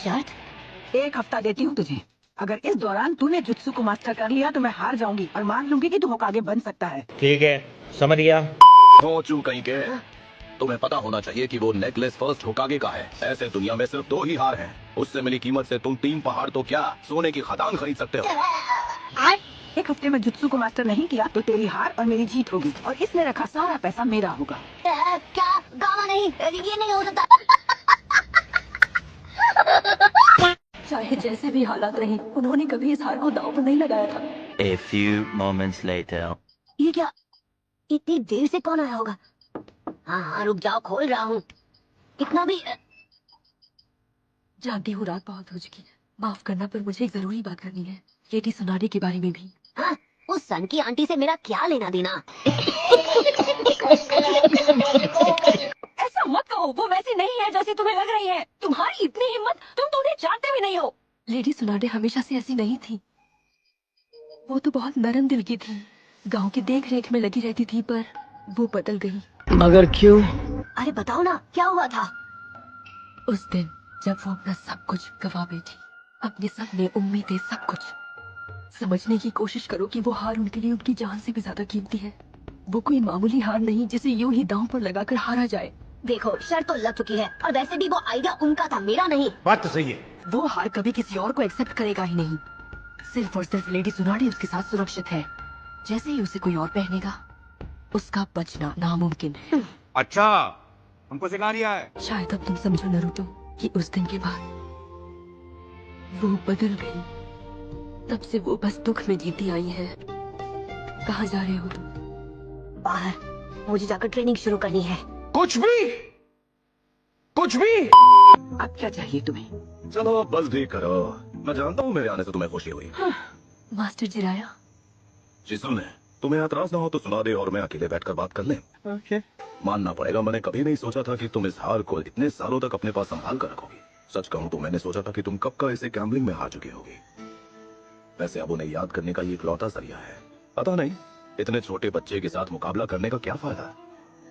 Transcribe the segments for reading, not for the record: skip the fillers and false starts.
शर्त? 1 हफ्ता देती हूँ तुझे। अगर इस दौरान तूने जुत्सु को मास्टर कर लिया तो मैं हार जाऊंगी और मान लूंगी कि तू होकागे बन सकता है। ठीक है, समझ गया। हो चू कहीं के, तुम्हें पता होना चाहिए कि वो नेकलेस फर्स्ट होकागे का है। ऐसे दुनिया में सिर्फ 2 ही हार हैं। उससे मिली कीमत से तुम 3 पहाड़ तो क्या सोने की खदान खरीद सकते हो। 1 हफ्ते में जुत्सु को मास्टर नहीं किया तो तेरी हार और मेरी जीत होगी और इसमें रखा सारा पैसा मेरा होगा। क्या गाना नहीं, ये नहीं हो सकता। चाहे जैसे भी हालात रहे, उन्होंने कभी इस हार को दांव पर नहीं लगाया था। A few moments later. ये क्या, इतनी देर से कौन आया होगा? हाँ, रुक जाओ, खोल रहा हूँ। इतना भी जानती हूँ रात बहुत हो चुकी है, माफ करना, पर मुझे एक जरूरी बात करनी है, लेडी सोनारी के बारे में भी। हाँ, उस सन की आंटी से मेरा क्या लेना देना? ऐसा मत कहो, वो वैसी नहीं है जैसी तुम्हें लग रही है। तुम्हारी इतनी हिम्मत, तुम तो उन्हें जानते भी नहीं हो। लेडी सोनारी हमेशा से ऐसी नहीं थी। वो तो बहुत नरम दिल की थी, गांव की देख रेख में लगी रहती थी, पर वो बदल गई। मगर क्यों? अरे बताओ ना, क्या हुआ था? उस दिन जब वो अपना सब कुछ गवा बैठी, अपने सपने, उम्मीदें, सब कुछ। समझने की कोशिश करो कि वो हार उनके लिए उनकी जान से भी ज्यादा कीमती है। वो कोई मामूली हार नहीं जिसे यूं ही दांव पर लगाकर हारा जाए। देखो, शर्त तो लग चुकी है, और वैसे भी वो आइडिया उनका था, मेरा नहीं। बात तो सही है। वो हार कभी किसी और को एक्सेप्ट करेगा ही नहीं। सिर्फ और सिर्फ लेडी सोनारी उसके साथ सुरक्षित है। जैसे ही उसे कोई और पहनेगा, उसका बचना नामुमकिन है। अच्छा, हमको सिखा दिया है। शायद अब तुम समझो नरूटो कि उस दिन के बाद वो बदल गई। तब से वो बस दुख में जीती आई है। कहाँ जा रहे हो तुम? बाहर, मुझे जाकर ट्रेनिंग शुरू करनी है। कुछ भी। अब क्या चाहिए तुम्हें? चलो बस भी करो। मैं जानता हूँ मेरे आने से तुम्हें खुशी हुई। मास्टर जिराया, जी सुने, तुम्हें एतराज ना हो तो सुना दे और मैं अकेले बैठकर बात कर लें। ओके। मानना पड़ेगा, मैंने कभी नहीं सोचा था कि तुम इस हार को इतने सालों तक अपने पास संभाल कर रखोगी। सच कहूँ तो मैंने सोचा था कि तुम कब का इसे गैम्बलिंग में हार चुकी होगी। वैसे अब उन्हें याद करने का ये इकलौता जरिया है। पता नहीं इतने छोटे बच्चे के साथ मुकाबला करने का क्या फायदा।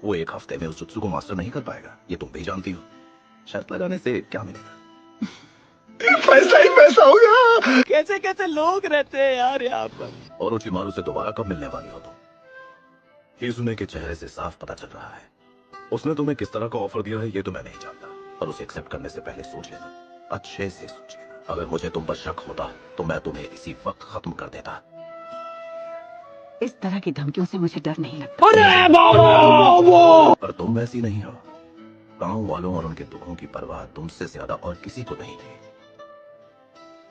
वो 1 हफ्ते में उस जुत्सु को मास्टर नहीं कर पाएगा, ये तुम भी जानती हो। शर्त लगाने से क्या मिलेगा? पैसा ही पैसा होगा। कैसे कैसे लोग रहते हैं यार यहाँ पर। और उचिमारू से दोबारा कब मिलने वाली हो तुम? हिजुने के चेहरे से साफ पता चल रहा है। उसने तुम्हें किस तरह का ऑफर दिया है ये तो मैं नहीं जानता, पर उसे एक्सेप्ट करने से पहले सोच लेना, अच्छे से सोच लेना। अगर मुझे तुम पर शक होता तो मैं तुम्हें इसी वक्त खत्म कर देता। इस तरह की धमकियों से मुझे डर नहीं लगता। पर तुम वैसी नहीं हो। गांव वालों और उनके दुखों की परवाह तुमसे ज्यादा और किसी को नहीं थी।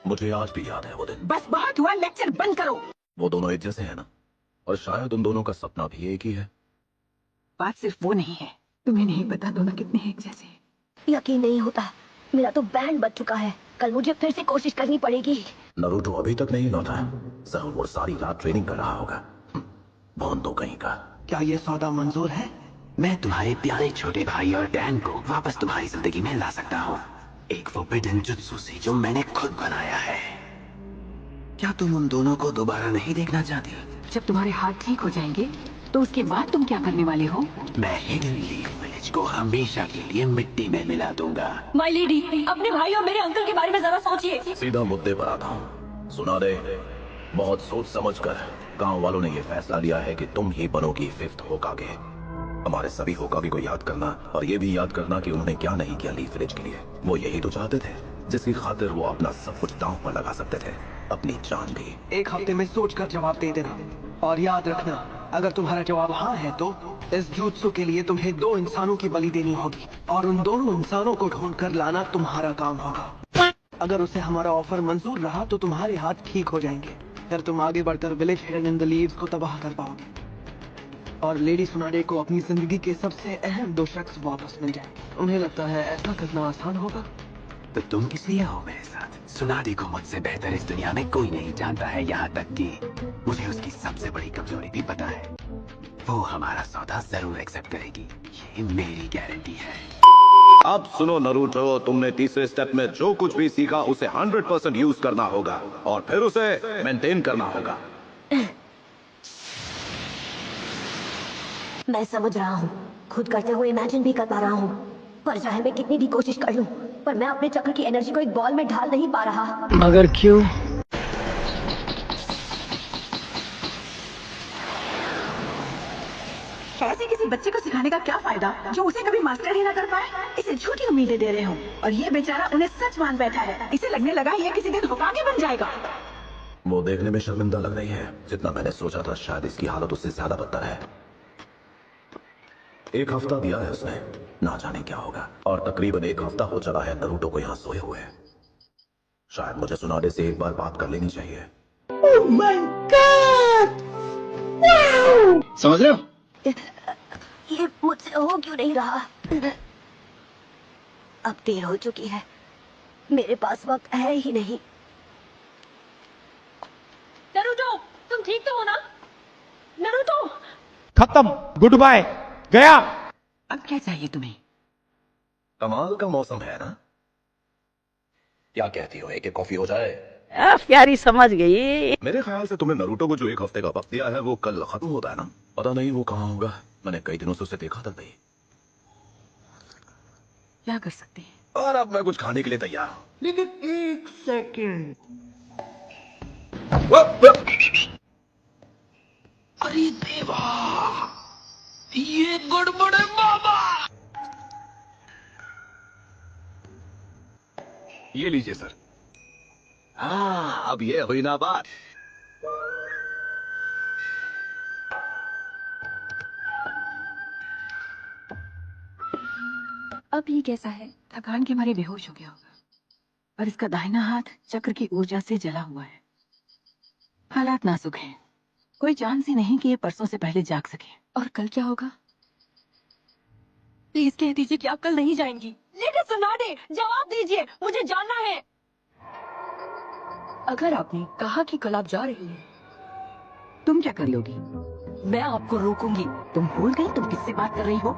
मुझे आज भी याद है वो दिन। बस बहुत हुआ, लेक्चर बंद करो। वो दोनों एक जैसे हैं ना, और शायद उन दोनों का सपना भी एक ही है। बात सिर्फ वो नहीं है, तुम्हें नहीं पता दोनों कितने एक जैसे हैं। यकीन नहीं होता, मेरा तो बैंड बज चुका है। कल मुझे फिर से कोशिश करनी पड़ेगी। नरूटो अभी तक नहीं लौटा। जरूर वो सारी रात ट्रेनिंग कर रहा होगा। भोंदो कहीं का। क्या ये सौदा मंजूर है? मैं तुम्हारे प्यारे छोटे भाई और डैन को वापस तुम्हारी जिंदगी में ला सकता हूँ, एक फोरबिडन जुत्सु से जो मैंने खुद बनाया है। क्या तुम उन दोनों को दोबारा नहीं देखना चाहती? जब तुम्हारे हाथ ठीक हो जाएंगे तो उसके बाद तुम क्या करने वाले हो? मैं हिडन लीफ विलेज को हमेशा के लिए मिट्टी में मिला दूंगा। माय लेडी, अपने भाई और मेरे अंकल के बारे में जरा सोचिए। सीधा मुद्दे पर आता हूँ। सुना दे, बहुत सोच समझ कर गाँव वालों ने ये फैसला लिया है कि तुम ही बनोगी 5th होकागे। हमारे सभी होकागे को याद करना और ये भी याद करना कि उन्होंने क्या नहीं किया लीफ विलेज के लिए। वो यही तो चाहते थे जिसकी खातिर वो अपना सब कुछ दांव पर लगा सकते थे, अपनी जान भी। 1 हफ्ते में सोचकर जवाब दे देना, और याद रखना, अगर तुम्हारा जवाब हाँ है तो इस जुत्सु के लिए तुम्हें 2 इंसानों की बलि देनी होगी, और उन दोनों इंसानों को ढूंढ कर लाना तुम्हारा काम होगा। अगर उसे हमारा ऑफर मंजूर रहा तो तुम्हारे हाथ ठीक हो जाएंगे, फिर तुम आगे बढ़कर village hidden in the leaves को तबाह कर पाओगे, और लेडी सुनाडे को अपनी जिंदगी के सबसे अहम 2 शख्स वापस मिल जाएंगे। उन्हें लगता है ऐसा करना आसान होगा, तो तुम किस लिए हो मेरे साथ? सुनाडे को मुझसे बेहतर इस दुनिया में कोई नहीं जानता है, यहाँ तक कि मुझे उसकी सबसे बड़ी कमजोरी भी पता है। वो हमारा सौदा जरूर एक्सेप्ट करेगी, ये मेरी गारंटी है। अब सुनो नरूटो, तुमने तीसरे स्टेप में जो कुछ भी सीखा उसे 100% यूज करना होगा और फिर उसे मेंटेन करना होगा। मैं समझ रहा हूँ, खुद करते हुए इमेजिन भी कर पा रहा हूँ। पर चाहे मैं कितनी भी कोशिश कर लूं, पर मैं अपने चक्र की एनर्जी को एक बॉल में ढाल नहीं पा रहा। मगर क्यों? ऐसे किसी बच्चे को सिखाने का क्या फायदा जो उसे कभी मास्टर ही ना कर पाए। इसे झूठी उम्मीदें दे रहे हो और ये बेचारा उन्हें सच मान बैठा है। इसे लगने लगा ये किसी दिन होकागे बन जाएगा। वो देखने में शर्मिंदा लग रही है। जितना मैंने सोचा था शायद इसकी हालत उससे ज्यादा बदतर है। 1 हफ्ता दिया है उसने, ना जाने क्या होगा। और तकरीबन 1 हफ्ता हो चला है नरूटो को यहाँ सोए हुए। शायद मुझे सुनाडे से एक बार बात कर लेनी चाहिए। Oh my God! Wow! समझ रहे हो? ये मुझसे हो क्यों नहीं रहा? अब देर हो चुकी है, मेरे पास वक्त है ही नहीं। नरूटो, तुम ठीक तो हो ना? नरूटो! खत्म, गुड बाय, गया। अब क्या चाहिए तुम्हें? कमाल का मौसम है ना? क्या कहती हो, एक कॉफी हो जाए? प्यारी समझ गई। मेरे ख्याल से तुम्हें नरूटो को जो 1 हफ्ते का वक्त दिया है वो कल खत्म होता है ना? पता नहीं वो कहाँ होगा, मैंने कई दिनों से उसे देखा तक नहीं। क्या कर सकते हैं? और अब मैं कुछ खाने के लिए तैयार हूँ। लेकिन 1 सेकंड। अरे देवा, ये गड़बड़ है बाबा। ये लीजिए सर। हाँ, अब ये हुई ना बात। अब ये कैसा है? थकान के मारे बेहोश हो गया होगा और इसका दाहिना हाथ चक्र की ऊर्जा से जला हुआ है। हालात नाजुक हैं। कोई चांस ही नहीं कि ये परसों से पहले जाग सके। और कल क्या होगा? प्लीज कह दीजिए कि आप कल नहीं जाएंगी। लेडी सुनाडे, जवाब दीजिए, मुझे जानना है। अगर आपने कहा कि कल आप जा रही हैं, तुम क्या कर लोगी? मैं आपको रोकूंगी। तुम भूल गई तुम किससे बात कर रही हो?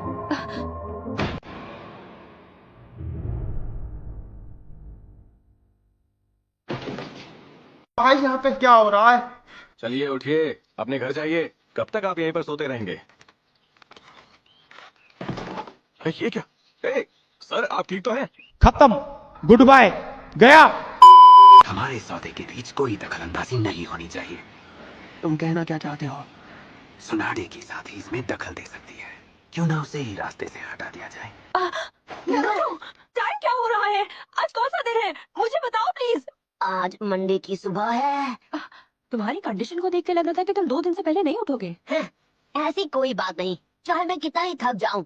भाई यहाँ पे क्या हो रहा है? चलिए उठिए, अपने घर जाइए। कब तक आप यहीं पर सोते रहेंगे? ये क्या? सर आप ठीक तो हैं? खत्म, गुड बाय, गया। हमारे सौदे के बीच कोई दखलंदाजी नहीं होनी चाहिए। तुम कहना क्या चाहते हो? सुनाडे की साथी इसमें दखल दे सकती है, क्यों ना उसे ही रास्ते से हटा दिया जाए। टाइम क्या हो रहा है? आज कौन सा दिन है? मुझे बताओ प्लीज। आज मंडे की सुबह है। तुम्हारी कंडीशन को देख के लग रहा था कि तुम 2 दिन से पहले नहीं उठोगे। ऐसी कोई बात नहीं, चाहे मैं कितना ही थक जाऊं,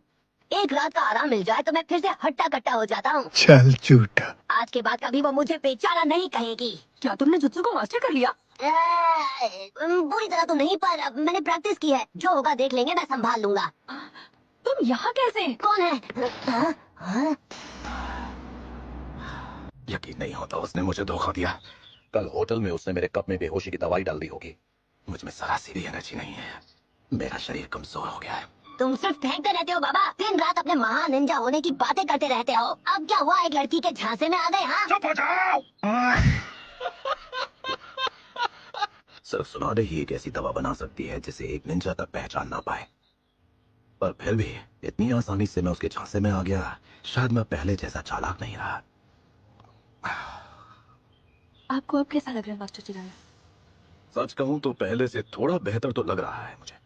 एक रात का आराम मिल जाए तो मैं फिर से हट्टा कट्टा हो जाता हूँ। चल झूठा। आज के बाद कभी वो मुझे बेचारा नहीं कहेगी। क्या तुमने जुत्सु को मास्टर कर लिया? पूरी तरह तो नहीं, पर मैंने प्रैक्टिस की है। जो होगा देख लेंगे, मैं संभाल लूंगा। तुम यहाँ कैसे? कौन है? यकीन नहीं होता उसने मुझे धोखा दिया। कल होटल में उसने मेरे कप में बेहोशी की दवाई डाल दी होगी। मुझ में जरा सी भी एनर्जी नहीं है, मेरा शरीर कमजोर हो गया है। तुम सिर्फ फेंकते रहते हो बाबा, दिन रात अपने महान निंजा होने की बातें करते रहते हो। अब क्या हुआ, एक लड़की के झांसे में आ गए? हाँ, चुप हो जाओ। सिर्फ सुनाडे ही एक ऐसी दवा बना सकती है जिसे एक निंजा तक पहचान ना पाए। पर फिर भी इतनी आसानी से मैं उसके झांसे में आ गया। शायद मैं पहले जैसा चालाक नहीं रहा। आपको अब कैसा लग रहा है मास्टर चिराया? सच कहूं तो पहले से थोड़ा बेहतर तो लग रहा है मुझे।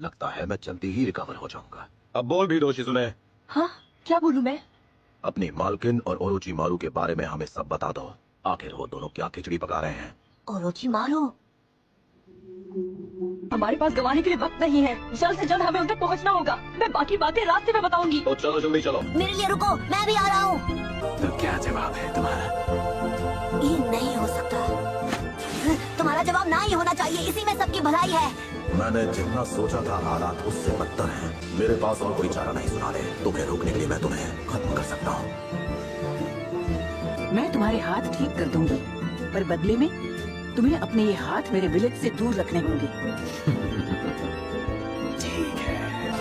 लगता है मैं जल्दी ही रिकवर हो जाऊंगा। अब बोल भी दो शिजुने। हाँ, क्या बोलूं मैं? अपनी मालकिन और ओरोचिमारू के बारे में हमें सब बता दो। आखिर वो दोनों क्या खिचड़ी पका रहे हैं? ओरोचिमारू, हमारे पास गवाने के लिए वक्त नहीं है। जल्द से जल्द हमें उन तक पहुंचना होगा। मैं बाकी बातें रास्ते में बताऊंगी। तो चलो जल्दी चलो। मेरे लिए रुको, मैं भी आ रहा हूँ। तो क्या जवाब है तुम्हारा? ये नहीं हो सकता। तुम्हारा जवाब ना ही होना चाहिए, इसी में सबकी भलाई है। मैंने जितना सोचा था हालात उससे बदतर हैं। मेरे पास और कोई चारा नहीं सुनाडे। तुम्हें रोकने के लिए मैं तुम्हें खत्म कर सकता हूँ। मैं तुम्हारे हाथ ठीक कर दूंगी, पर बदले में तुम्हें अपने ये हाथ मेरे विलेज से दूर रखने होंगे। ठीक है।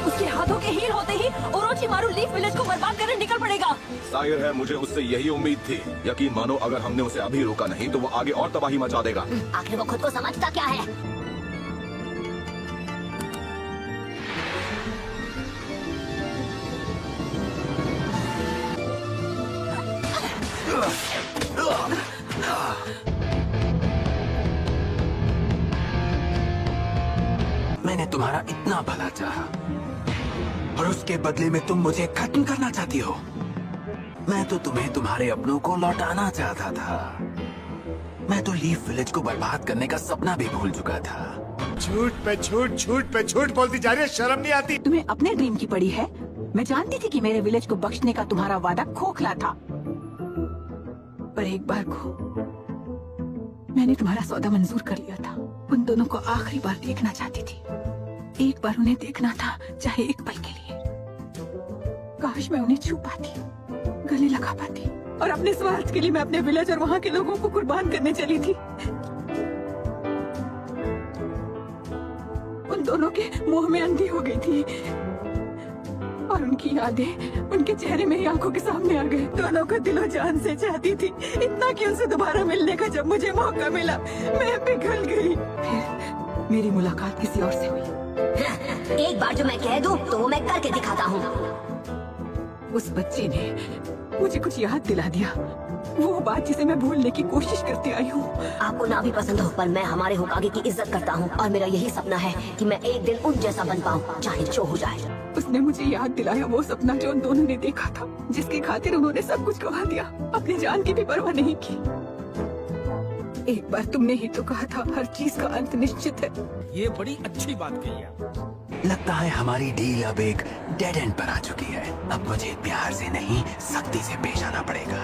उसके हाथों के हील होते ही ओरोचिमारू लीफ विलेज को बर्बाद करने निकल पड़ेगा। जाहिर है मुझे उससे यही उम्मीद थी। यकीन मानो अगर हमने उसे अभी रोका नहीं तो वो आगे और तबाही मचा देगा। आखिर वो खुद को समझता क्या है? तुम्हारा इतना भला चाहा और उसके बदले में तुम मुझे खत्म करना चाहती हो। मैं तो तुम्हें तुम्हारे अपनों को लौटाना चाहता था। मैं तो लीफ विलेज को बर्बाद करने का सपना भी भूल चुका था। झूठ पे झूठ, झूठ पे झूठ बोलती जा रही है, शर्म नहीं आती? तुम्हें अपने ड्रीम की पड़ी है। मैं जानती थी कि मेरे विलेज को बख्शने का तुम्हारा वादा खोखला था, पर एक बार को मैंने तुम्हारा सौदा मंजूर कर लिया था। उन दोनों को आखिरी बार देखना चाहती थी। एक बार उन्हें देखना था, चाहे एक पल के लिए। काश मैं उन्हें छू पाती, गले लगा पाती, और अपने स्वार्थ के लिए मैं अपने विलेज और वहाँ के लोगों को कुर्बान करने चली थी। उन दोनों के मुंह में अंधी हो गई थी और उनकी यादें उनके चेहरे में ही आंखों के सामने आ गए। दोनों को दिलो जान से चाहती थी, इतना कि उनसे दोबारा मिलने का जब मुझे मौका मिला मैं पिघल गई। फिर मेरी मुलाकात किसी और से हुई। एक बार जो मैं कह दूं तो वो मैं करके दिखाता हूँ। उस बच्चे ने मुझे कुछ याद दिला दिया, वो बात जिसे मैं भूलने की कोशिश करती आई हूँ। आपको ना भी पसंद हो, पर मैं हमारे होकागे की इज्जत करता हूँ और मेरा यही सपना है कि मैं एक दिन उन जैसा बन पाऊँ, चाहे जो हो जाए। उसने मुझे याद दिलाया वो सपना जो उन दोनों ने देखा था, जिसकी खातिर उन्होंने सब कुछ गवा दिया, अपनी जान की भी परवाह नहीं की। एक बार तुमने ही तो कहा था हर चीज का अंत निश्चित है। ये बड़ी अच्छी बात कही है। लगता है हमारी डील अब एक डेड एंड पर आ चुकी है। अब मुझे प्यार से नहीं, सख्ती से पेश आना पड़ेगा।